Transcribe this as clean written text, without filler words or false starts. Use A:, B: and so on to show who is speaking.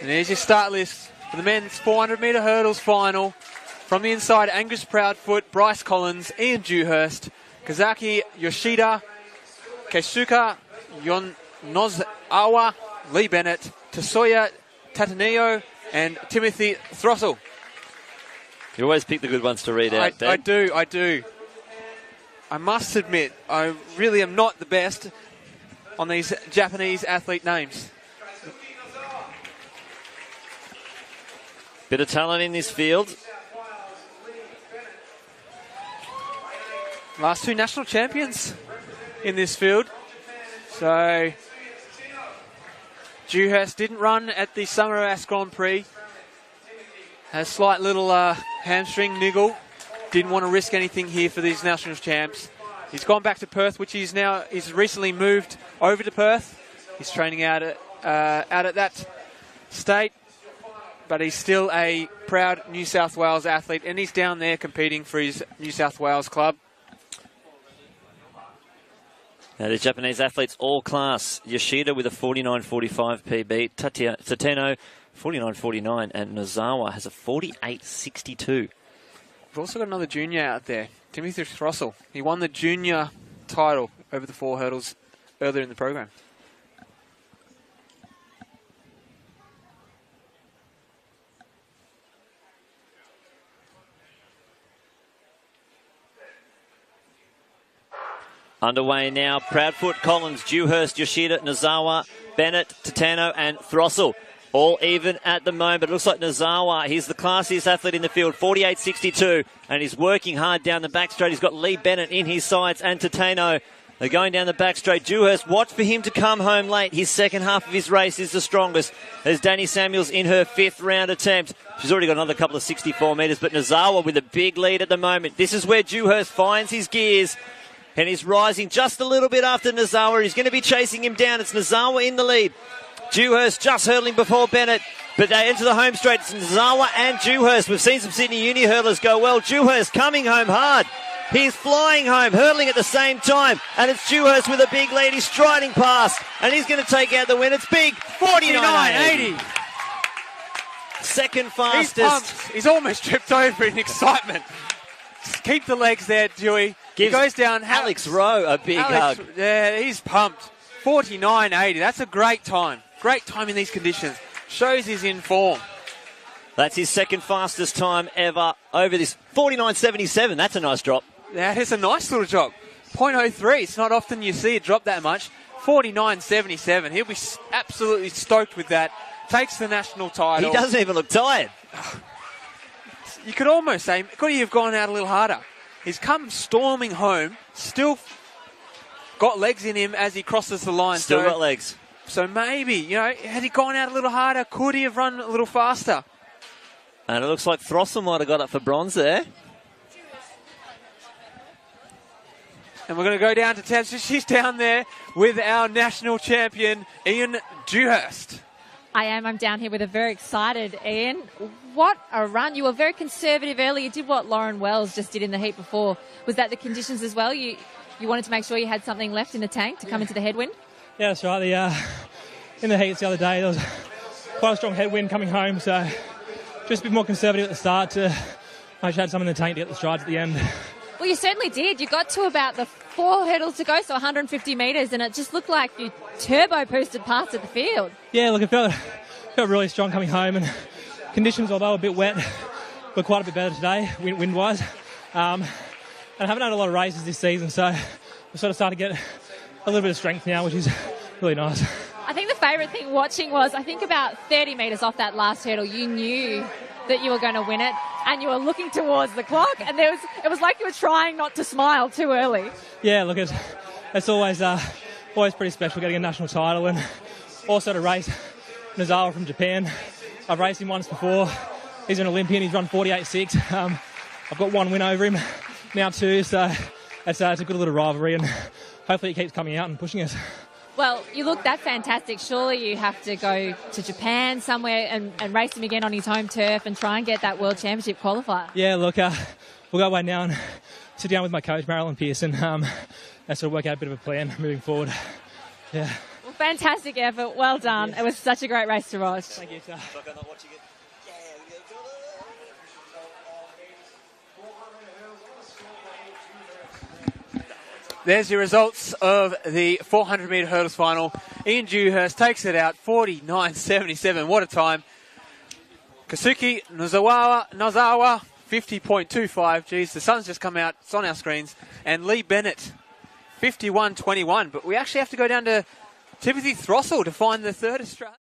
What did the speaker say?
A: And there's your start list for the men's 400-metre hurdles final. From the inside, Angus Proudfoot, Bryce Collins, Ian Dewhurst, Kazaki Yoshida, Keisuke Yonozawa, Lee Bennett, Tasoya Tataneo, and Timothy Throssell.
B: You always pick the good ones to read out, Dan.
A: I do. I must admit, I really am not the best on these Japanese athlete names.
B: Bit of talent in this field.
A: Last two national champions in this field. So, Dewhurst didn't run at the Summer Ass Grand Prix. Has a slight little hamstring niggle. Didn't want to risk anything here for these national champs. He's gone back to Perth, which he's recently moved over to Perth. He's training out at that state. But he's still a proud New South Wales athlete, and he's down there competing for his New South Wales club.
B: Now, the Japanese athletes all class. Yoshida with a 49.45 PB. Tateno, 49.49. And Nozawa has a 48.62.
A: We've also got another junior out there, Timothy Throssell. He won the junior title over the 4 hurdles earlier in the program.
B: Underway now. Proudfoot, Collins, Dewhurst, Yoshida, Nozawa, Bennett, Tatano, and Throssell. All even at the moment. It looks like Nozawa, he's the classiest athlete in the field, 48.62, and he's working hard down the back straight. He's got Lee Bennett in his sights and Tatano. They're going down the back straight. Dewhurst, watch for him to come home late. His second half of his race is the strongest. There's Danny Samuels in her 5th round attempt. She's already got another couple of 64 metres, but Nozawa with a big lead at the moment. This is where Dewhurst finds his gears. And he's rising just a little bit after Nozawa. He's going to be chasing him down. It's Nozawa in the lead. Dewhurst just hurdling before Bennett. But they enter the home straight. It's Nozawa and Dewhurst. We've seen some Sydney Uni hurdlers go well. Dewhurst coming home hard. He's flying home, hurdling at the same time. And it's Dewhurst with a big lead. He's striding past. And he's going to take out the win. It's big. 49.80. Second fastest.
A: He's pumped. He's almost tripped over in excitement. Keep the legs there, Dewey. He goes down.
B: Alex Rowe a big hug.
A: Yeah, he's pumped. 49.80. That's a great time. Great time in these conditions. Shows he's in form.
B: That's his second fastest time ever over this. 49.77. That's a nice drop.
A: That is a nice little drop. 0.03. It's not often you see it drop that much. 49.77. He'll be absolutely stoked with that. Takes the national title.
B: He doesn't even look tired.
A: You could almost say, could he have gone out a little harder? He's come storming home, still got legs in him as he crosses the line.
B: Still got legs.
A: So maybe, had he gone out a little harder, could he have run a little faster?
B: And it looks like Throssell might have got up for bronze there.
A: And we're going to go down to Tabs. She's down there with our national champion, Ian Dewhurst.
C: I'm down here with a very excited Ian. What a run. You were very conservative early. You did what Lauren Wells just did in the heat before. Was that the conditions as well? You wanted to make sure you had something left in the tank to come into the headwind?
D: Yeah, that's right. In the heats the other day, there was quite a strong headwind coming home, so just a bit more conservative at the start to make sure I had something in the tank to get the strides at the end.
C: Well, you certainly did. You got to about the 4 hurdles to go, so 150 metres, and it just looked like you turbo-boosted past at the field.
D: Yeah, look, it felt really strong coming home, and conditions, although a bit wet, were quite a bit better today, wind-wise. And I haven't had a lot of races this season, so we're sort of starting to get a little bit of strength now, which is really nice.
C: I think the favourite thing watching was, I think about 30 metres off that last hurdle, you knew that you were going to win it, and you were looking towards the clock, and it was like you were trying not to smile too early.
D: Yeah, look, it's always pretty special getting a national title, and also to race Nozawa from Japan. I've raced him once before. He's an Olympian. He's run 48.6. I've got 1 win over him, now 2, so it's a good little rivalry, and hopefully he keeps coming out and pushing us.
C: Well, you look that fantastic. Surely you have to go to Japan somewhere and race him again on his home turf and try and get that World Championship qualifier.
D: Yeah, look, we'll go away now and sit down with my coach, Marilyn Pearson, and sort of work out a bit of a plan moving forward. Yeah.
C: Well, Fantastic effort. Well done. It was such a great race to watch.
D: Thank you, sir.
A: There's your results of the 400 metre hurdles final. Ian Dewhurst takes it out 49.77. What a time. Kasuki Nozawa 50.25. Geez, the sun's just come out. It's on our screens. And Lee Bennett 51.21. But we actually have to go down to Timothy Throssell to find the third Australian.